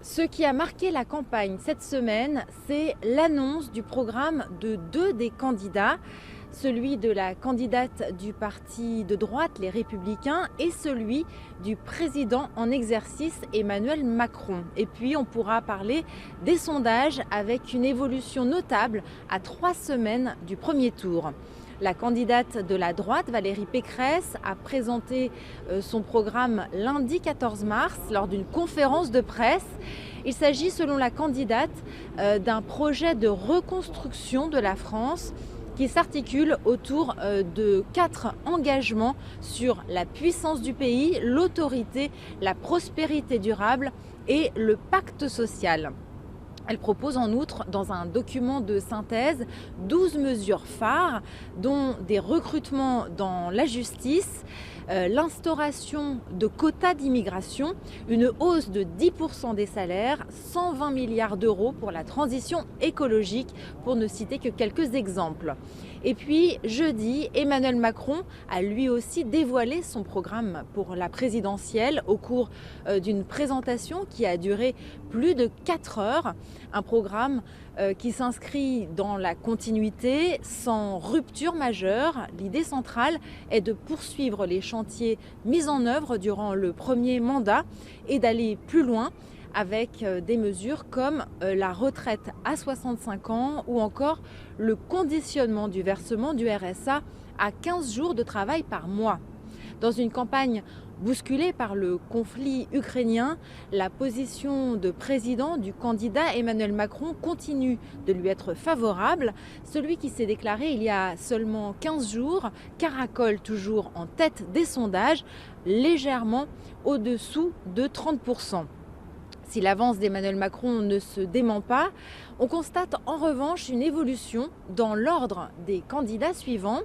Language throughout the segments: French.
Ce qui a marqué la campagne cette semaine, c'est l'annonce du programme de deux des candidats, celui de la candidate du parti de droite, les Républicains, et celui du président en exercice, Emmanuel Macron. Et puis on pourra parler des sondages avec une évolution notable à 3 semaines du premier tour. La candidate de la droite, Valérie Pécresse, a présenté son programme lundi 14 mars lors d'une conférence de presse. Il s'agit, selon la candidate, d'un projet de reconstruction de la France qui s'articule autour de 4 engagements sur la puissance du pays, l'autorité, la prospérité durable et le pacte social. Elle propose en outre, dans un document de synthèse, 12 mesures phares, dont des recrutements dans la justice, l'instauration de quotas d'immigration, une hausse de 10% des salaires, 120 milliards d'euros pour la transition écologique, pour ne citer que quelques exemples. Et puis, jeudi, Emmanuel Macron a lui aussi dévoilé son programme pour la présidentielle au cours d'une présentation qui a duré plus de 4 heures. Un programme qui s'inscrit dans la continuité sans rupture majeure. L'idée centrale est de poursuivre les chantiers mis en œuvre durant le premier mandat et d'aller plus loin avec des mesures comme la retraite à 65 ans ou encore le conditionnement du versement du RSA à 15 jours de travail par mois. Dans une campagne bousculée par le conflit ukrainien, la position de président du candidat Emmanuel Macron continue de lui être favorable. Celui qui s'est déclaré il y a seulement 15 jours caracole toujours en tête des sondages, légèrement au-dessous de 30%. Si l'avance d'Emmanuel Macron ne se dément pas, on constate en revanche une évolution dans l'ordre des candidats suivants.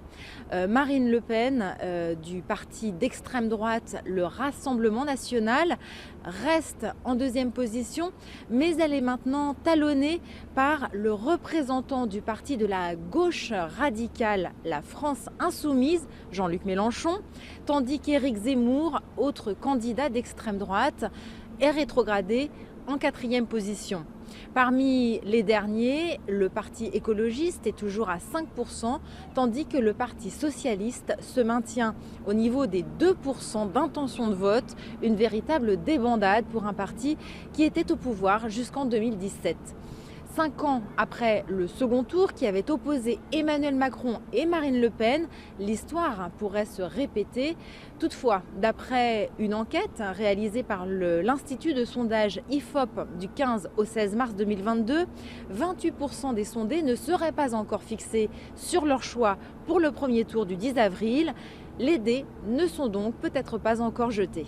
Marine Le Pen du parti d'extrême droite, le Rassemblement national, reste en deuxième position, mais elle est maintenant talonnée par le représentant du parti de la gauche radicale, la France insoumise, Jean-Luc Mélenchon, tandis qu'Éric Zemmour, autre candidat d'extrême droite, est rétrogradé en 4e position. Parmi les derniers, le parti écologiste est toujours à 5%, tandis que le parti socialiste se maintient au niveau des 2% d'intention de vote, une véritable débandade pour un parti qui était au pouvoir jusqu'en 2017. 5 ans après le second tour qui avait opposé Emmanuel Macron et Marine Le Pen, l'histoire pourrait se répéter. Toutefois, d'après une enquête réalisée par l'Institut de sondage IFOP du 15 au 16 mars 2022, 28% des sondés ne seraient pas encore fixés sur leur choix pour le premier tour du 10 avril. Les dés ne sont donc peut-être pas encore jetés.